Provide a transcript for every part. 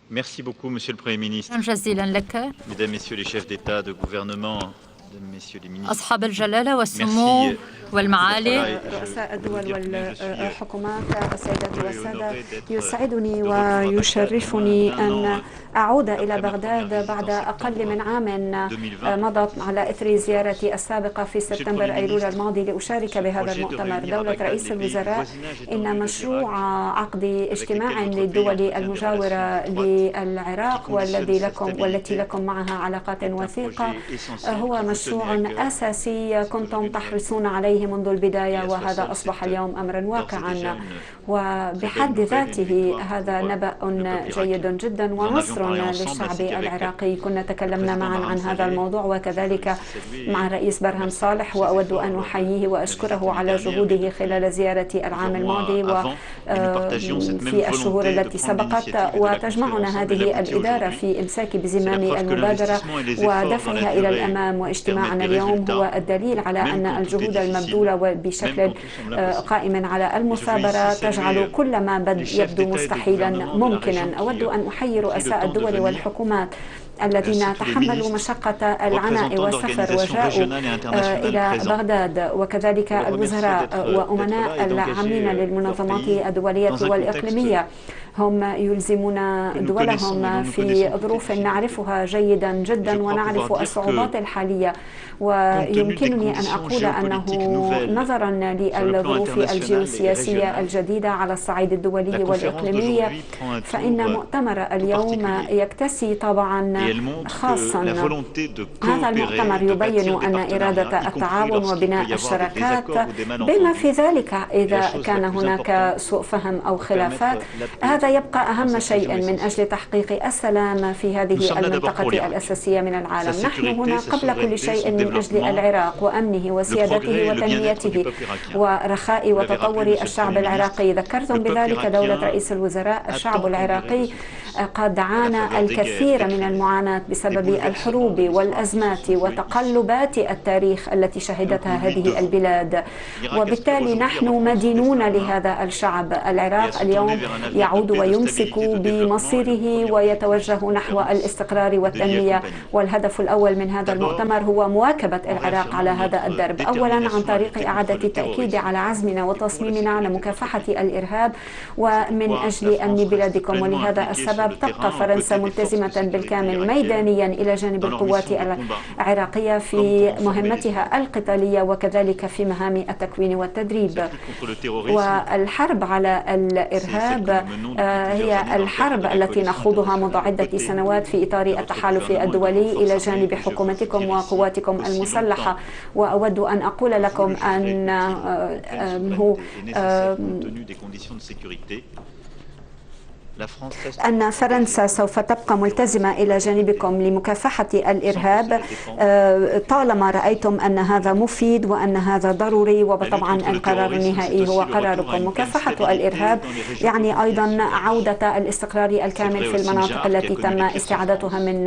Merci beaucoup, Monsieur le Premier ministre, شكرا جزيلا لك Mesdames, Messieurs les chefs d'État, de gouvernement, Messieurs les ministres. أصحاب الجلالة والسمو والمعالي. رؤساء الدول والحكومات، السيدات والسادة، يسعدني ويشرفني أن أعود إلى بغداد بعد أقل من عام مضت على إثر زيارتي السابقة في سبتمبر أيلول الماضي لأشارك بهذا المؤتمر. دولة رئيس الوزراء إن مشروع عقد اجتماع للدول المجاورة للعراق والتي لكم معها علاقات وثيقة هو مشروع أساسي كنتم تحرصون عليه منذ البداية، وهذا أصبح اليوم أمرا واقعا، وبحد ذاته هذا نبأ جيد جدا ونصر للشعب العراقي. كنا تكلمنا معا عن هذا الموضوع وكذلك مع الرئيس برهم صالح، وأود أن أحييه وأشكره على جهوده خلال زيارتي العام الماضي وفي الشهور التي سبقت. وتجمعنا هذه الإدارة في إمساك بزمام المبادرة ودفعها إلى الأمام، واجتماعنا اليوم هو الدليل على أن الجهود المبذولة بشكل قائم على المثابرة تجعل كل ما يبدو مستحيلا ممكنا. أود أن أحيي رؤساء الدول والحكومات الذين تحملوا مشقة العناء والسفر وجاءوا إلى بغداد، وكذلك الوزراء وأمناء العاملين للمنظمات الدولية والإقليمية. هم يلزمون دولهم في ظروف نعرفها جيدا جدا ونعرف الصعوبات الحالية، ويمكنني أن أقول أنه نظرا للظروف الجيوسياسية الجديدة على الصعيد الدولي والإقليمي فإن مؤتمر اليوم يكتسي طابعا خاصا. هذا المؤتمر يبين أن إرادة التعاون وبناء الشراكات بما في ذلك إذا كان هناك سوء فهم أو خلافات، هذا يبقى أهم شيء من أجل تحقيق السلام في هذه المنطقة الأساسية من العالم. نحن هنا قبل كل شيء من أجل العراق وأمنه وسيادته وتنميته ورخاء وتطور الشعب العراقي. ذكرتم بذلك دولة رئيس الوزراء. الشعب العراقي قد عانى الكثير من المعاناة بسبب الحروب والأزمات وتقلبات التاريخ التي شهدتها هذه البلاد، وبالتالي نحن مدينون لهذا الشعب. العراق اليوم يعود ويمسك بمصيره ويتوجه نحو الاستقرار والتنمية، والهدف الأول من هذا المؤتمر هو مواكبة العراق على هذا الدرب، أولا عن طريق إعادة التأكيد على عزمنا وتصميمنا على مكافحة الإرهاب ومن أجل أمن بلادكم. ولهذا السبب تبقى فرنسا ملتزمة بالكامل ميدانيا إلى جانب القوات العراقية في مهمتها القتالية وكذلك في مهام التكوين والتدريب. والحرب على الإرهاب هي الحرب التي نخوضها منذ عدة سنوات في إطار التحالف الدولي إلى جانب حكومتكم وقواتكم المسلحة. وأود أن أقول لكم أن فرنسا سوف تبقى ملتزمة إلى جانبكم لمكافحة الإرهاب طالما رأيتم أن هذا مفيد وأن هذا ضروري، وطبعا القرار النهائي هو قراركم. مكافحة الإرهاب يعني أيضا عودة الاستقرار الكامل في المناطق التي تم استعادتها من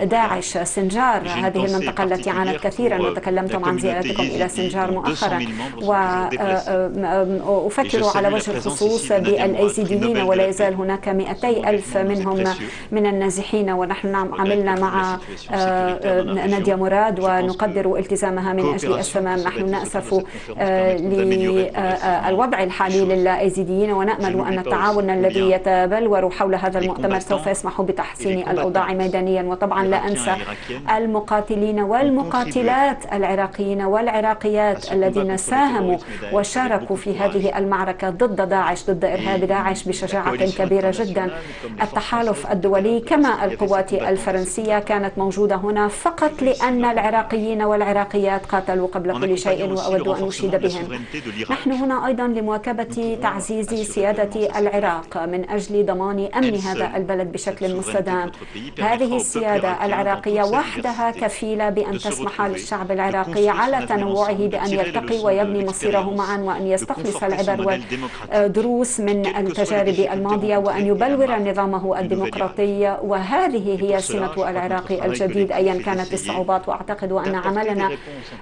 داعش. سنجار هذه المنطقة التي عانت كثيرا، وتكلمتم عن زيارتكم إلى سنجار مؤخرا، وأفكر على وجه الخصوص بالأيزيديين، ولا يزال هناك 200,000 منهم من النازحين، ونحن عملنا مع نادية مراد ونقدر التزامها من أجل السلام. نحن نأسف للوضع الحالي للأيزيديين، ونأمل أن التعاون الذي يتبلور حول هذا المؤتمر سوف يسمح بتحسين الأوضاع ميدانيا. وطبعا لا أنسى المقاتلين والمقاتلات العراقيين والعراقيات الذين ساهموا وشاركوا في هذه المعركة ضد داعش، ضد إرهاب داعش بشجاعة كبيرة جدا. التحالف الدولي كما القوات الفرنسية كانت موجودة هنا فقط لأن العراقيين والعراقيات قاتلوا قبل كل شيء، وأود أن أشيد بهم. نحن هنا أيضا لمواكبة تعزيز سيادة العراق من أجل ضمان أمن هذا البلد بشكل مستدام. هذه السيادة العراقية وحدها كفيلة بأن تسمح للشعب العراقي على تنوعه بأن يلتقي ويبني مصيره معا، وأن يستخلص العبر والدروس من التجارب الحدود الماضية وأن يبلور نظامه الديمقراطي، وهذه هي سمة العراق الجديد أيا كانت الصعوبات. وأعتقد أن عملنا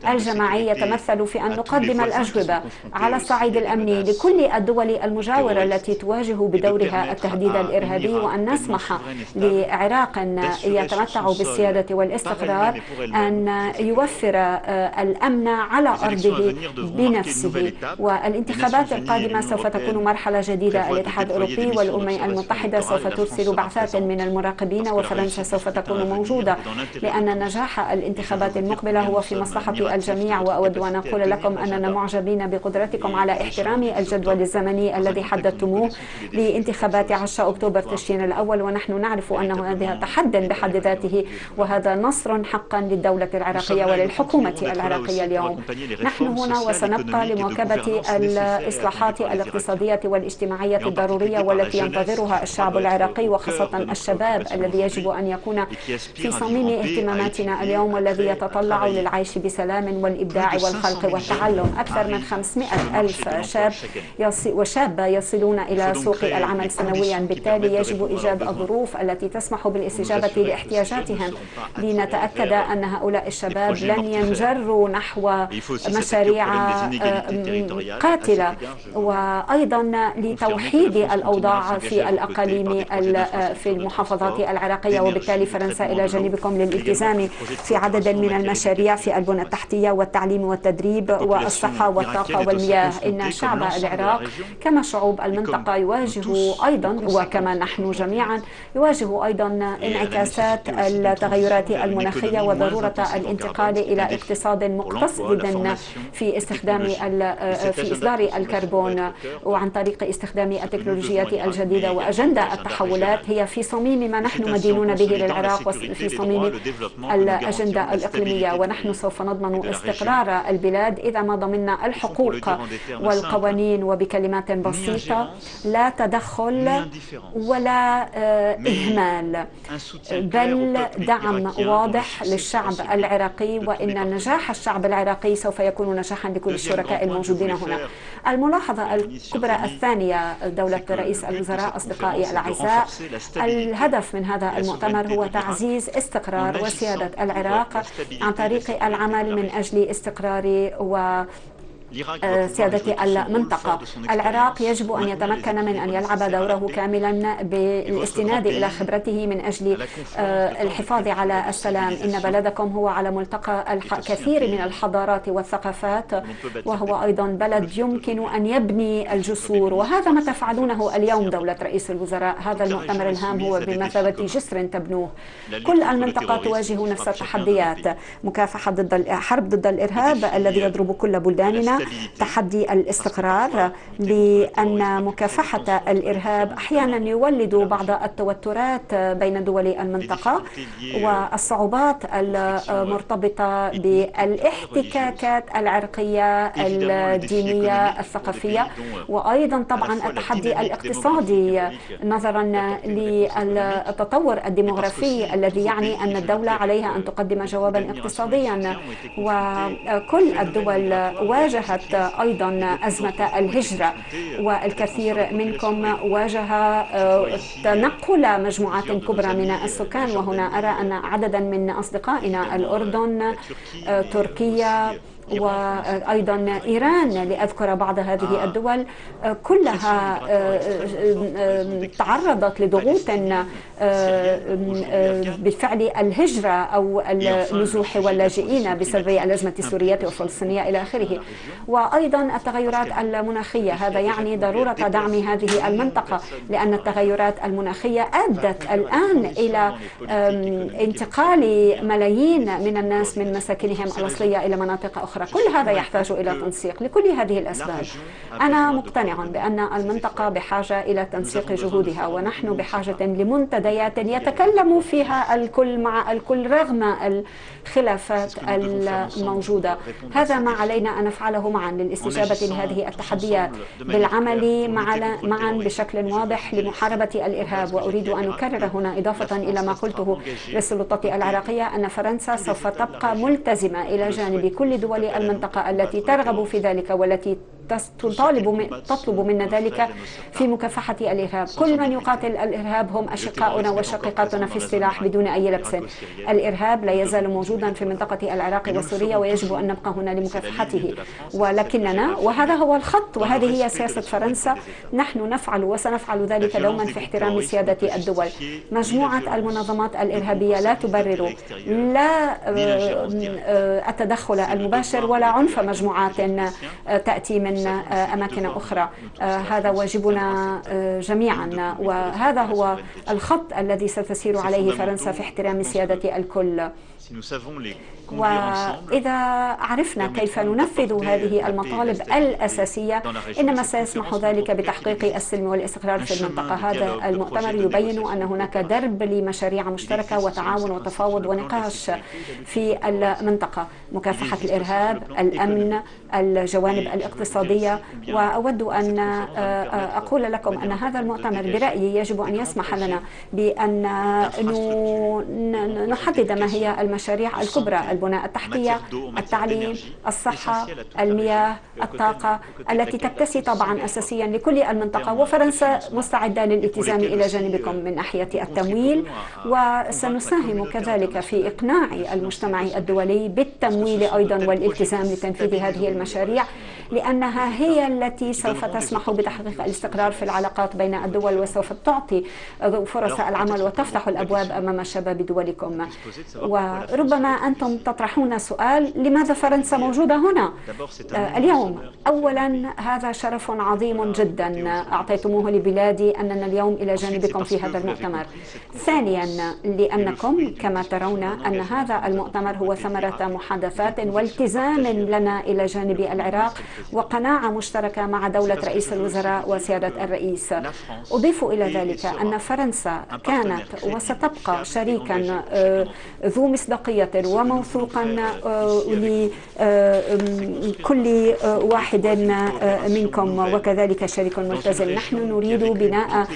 الجماعي يتمثل في أن نقدم الأجوبة على الصعيد الأمني لكل الدول المجاورة التي تواجه بدورها التهديد الإرهابي، وأن نسمح لعراق يتمتع بالسيادة والاستقرار أن يوفر الأمن على أرضه بنفسه. والانتخابات القادمة سوف تكون مرحلة جديدة. الاتحاد الأوروبي والأمم المتحدة سوف ترسل بعثات من المراقبين، وفرنسا سوف تكون موجودة، لأن نجاح الانتخابات المقبلة هو في مصلحة الجميع. وأود أن أقول لكم أننا معجبين بقدرتكم على احترام الجدول الزمني الذي حددتموه لانتخابات 10 أكتوبر تشرين الأول، ونحن نعرف أنه هذا تحد بحد ذاته، وهذا نصر حقا للدولة العراقية وللحكومة العراقية اليوم. نحن هنا وسنبقى لمواكبة الإصلاحات الاقتصادية والاجتماعية الضرورية والتي ينتظرها الشعب العراقي، وخاصة الشباب الذي يجب أن يكون في صميم اهتماماتنا اليوم، والذي يتطلع للعيش بسلام والإبداع والخلق والتعلم. أكثر من 500 ألف شاب وشابة يصلون إلى سوق العمل سنويا، بالتالي يجب إيجاد الظروف التي تسمح بالاستجابة لاحتياجاتهم، لنتأكد أن هؤلاء الشباب لن ينجروا نحو مشاريع قاتلة، وأيضا لتوحيد الأوضاع في الأقاليم في المحافظات العراقية. وبالتالي فرنسا إلى جانبكم للالتزام في عدد من المشاريع في البنى التحتية والتعليم والتدريب والصحة والطاقة والمياه. إن شعب العراق كما شعوب المنطقة يواجه أيضا، وكما نحن جميعا يواجه أيضا انعكاسات التغيرات المناخية وضرورة الانتقال إلى اقتصاد مقتصد في في إصدار الكربون، وعن طريق استخدام التكنولوجيات الجديدة. وأجندة التحولات هي في صميم ما نحن مدينون به للعراق، وفي صميم الأجندة الإقليمية. ونحن سوف نضمن استقرار البلاد إذا ما ضمننا الحقوق والقوانين، وبكلمات بسيطة: لا تدخل ولا إهمال، بل دعم واضح للشعب العراقي. وإن نجاح الشعب العراقي سوف يكون نجاحا لكل الشركاء الموجودين هنا. الملاحظة الكبرى الثانية، دولة رئيس الوزراء، أصدقائي الأعزاء، الهدف من هذا المؤتمر هو تعزيز استقرار وسيادة العراق عن طريق العمل من أجل استقرار سيادة المنطقة. العراق يجب أن يتمكن من أن يلعب دوره كاملا بالاستناد إلى خبرته من أجل الحفاظ على السلام. إن بلدكم هو على ملتقى كثير من الحضارات والثقافات، وهو أيضا بلد يمكن أن يبني الجسور، وهذا ما تفعلونه اليوم دولة رئيس الوزراء. هذا المؤتمر الهام هو بمثابة جسر تبنوه. كل المنطقة تواجه نفس التحديات: مكافحة حرب ضد الإرهاب الذي يضرب كل بلداننا، تحدي الاستقرار، لأن مكافحة الإرهاب أحيانا يولد بعض التوترات بين دول المنطقة، والصعوبات المرتبطة بالاحتكاكات العرقية الدينية الثقافية، وأيضا طبعا التحدي الاقتصادي نظرا للتطور الديموغرافي الذي يعني أن الدولة عليها أن تقدم جوابا اقتصاديا. وكل الدول واجهت أيضا أزمة الهجرة، والكثير منكم واجه تنقل مجموعات كبرى من السكان. وهنا أرى أن عددا من أصدقائنا الأردن، تركيا، وأيضا إيران، لأذكر بعض هذه الدول، كلها تعرضت لضغوط بفعل الهجرة أو النزوح واللاجئين بسبب الأزمة السورية والفلسطينية إلى آخره. وأيضا التغيرات المناخية، هذا يعني ضرورة دعم هذه المنطقة، لأن التغيرات المناخية أدت الآن إلى انتقال ملايين من الناس من مساكنهم الأصلية إلى مناطق أخرى. كل هذا يحتاج إلى تنسيق. لكل هذه الأسباب أنا مقتنع بأن المنطقة بحاجة إلى تنسيق جهودها، ونحن بحاجة لمنتديات يتكلم فيها الكل مع الكل رغم الخلافات الموجودة. هذا ما علينا أن نفعله معا للاستجابة لهذه التحديات، بالعمل معا بشكل واضح لمحاربة الإرهاب. وأريد أن أكرر هنا إضافة إلى ما قلته للسلطات العراقية أن فرنسا سوف تبقى ملتزمة إلى جانب كل دول المنطقة التي ترغب في ذلك والتي تطلب منا ذلك في مكافحة الإرهاب. كل من يقاتل الإرهاب هم أشقاؤنا وشقيقاتنا في السلاح بدون أي لبس. الإرهاب لا يزال موجودا في منطقة العراق وسوريا ويجب أن نبقى هنا لمكافحته، ولكننا وهذا هو الخط وهذه هي سياسة فرنسا، نحن نفعل وسنفعل ذلك دوما في احترام سيادة الدول. مجموعة المنظمات الإرهابية لا تبرر لا التدخل المباشر ولا عنف مجموعات تأتي من أماكن أخرى. هذا واجبنا جميعا، وهذا هو الخط الذي ستسير عليه فرنسا في احترام سيادة الكل. وإذا عرفنا كيف ننفذ هذه المطالب الأساسية إنما سيسمح ذلك بتحقيق السلم والاستقرار في المنطقة. هذا المؤتمر يبين أن هناك درب لمشاريع مشتركة وتعاون وتفاوض ونقاش في المنطقة، مكافحة الإرهاب، الأمن، الجوانب الاقتصادية. وأود أن أقول لكم أن هذا المؤتمر برأيي يجب أن يسمح لنا بأن نحدد ما هي المشاريع الكبرى: البناء التحتية، التعليم، الصحة، المياه، الطاقة، التي تكتسي طبعا أساسيا لكل المنطقة. وفرنسا مستعدة للالتزام إلى جانبكم من ناحية التمويل، وسنساهم كذلك في إقناع المجتمع الدولي بالتمويل أيضا والالتزام لتنفيذ هذه المشاريع، لأنها هي التي سوف تسمح بتحقيق الاستقرار في العلاقات بين الدول، وسوف تعطي فرص العمل وتفتح الأبواب أمام شباب دولكم. وربما أنتم تطرحون سؤال: لماذا فرنسا موجودة هنا اليوم؟ أولا، هذا شرف عظيم جدا أعطيتموه لبلادي أننا اليوم إلى جانبكم في هذا المؤتمر. ثانيا، لأنكم كما ترون أن هذا المؤتمر هو ثمرة محادثات والتزام لنا إلى جانب العراق وقناعة مشتركة مع دولة رئيس الوزراء وسيادة الرئيس. أضيف إلى ذلك أن فرنسا كانت وستبقى شريكا ذو مصداقية وموثوقا لكل واحد منكم، وكذلك شريك ملتزم. نحن نريد بناء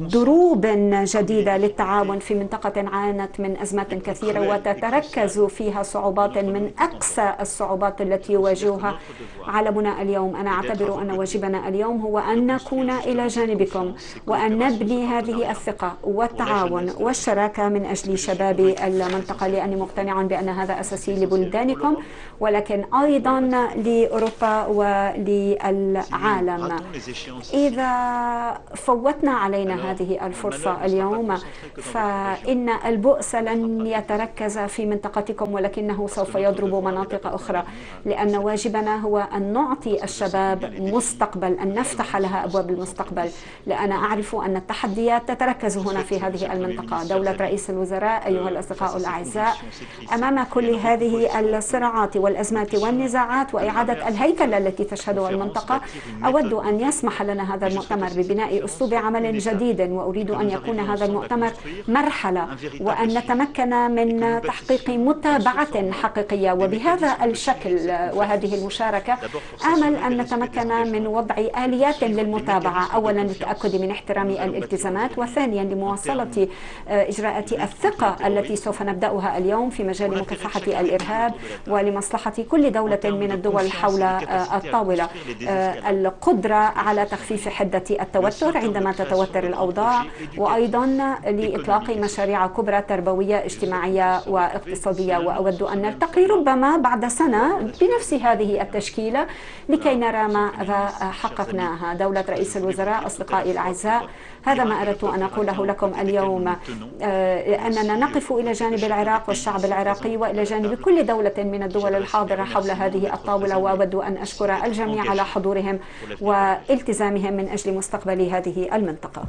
دروب جديدة للتعاون في منطقة عانت من أزمات كثيرة وتتركز فيها صعوبات من أقصى الصعوبات التي يواجهها عالمنا اليوم. أنا أعتبر أن واجبنا اليوم هو أن نكون إلى جانبكم وأن نبني هذه الثقة والتعاون والشراكة من أجل شباب المنطقة، لأني مقتنع بأن هذا أساسي لبلدانكم ولكن أيضا لأوروبا وللعالم. إذا فوتنا علينا هذه الفرصة اليوم فإن البؤس لن يتركز في منطقتكم ولكنه سوف يضرب مناطق أخرى، لأن واجبنا هو أن نعطي الشباب مستقبل، أن نفتح لها أبواب المستقبل. لأنا أعرف أن التحديات تتركز هنا في هذه المنطقة. دولة رئيس الوزراء أيها الأصدقاء الأعزاء، أمام كل هذه الصراعات والأزمات والنزاعات وإعادة الهيكلة التي تشهدها المنطقة، أود أن يسمح لنا هذا المؤتمر ببناء أسلوب عمل جديد، وأريد أن يكون هذا المؤتمر مرحلة وأن نتمكن من تحقيق متابعة حقيقية. وبهذا الشكل وهذه المشاركة آمل أن نتمكن من وضع آليات للمتابعة، أولا للتأكد من احترام الالتزامات، وثانيا لمواصلة إجراءات الثقة التي سوف نبدأها اليوم في مجال مكافحة الإرهاب ولمصلحة كل دولة من الدول حول الطاولة. القدرة على تخفيف حدة التوتر عندما تتوتر الأوضاع، وأيضا لإطلاق مشاريع كبرى تربوية اجتماعية واقتصادية. وأود أن نلتقي ربما بعد سنة بنفس هذه التشكيلة لكي نرى ماذا حققناها. دولة رئيس الوزراء، أصدقائي الأعزاء، هذا ما أردت أن أقوله لكم اليوم، أننا نقف إلى جانب العراق والشعب العراقي وإلى جانب كل دولة من الدول الحاضرة حول هذه الطاولة. وأود أن أشكر الجميع على حضورهم والتزامهم من أجل مستقبل هذه المنطقة.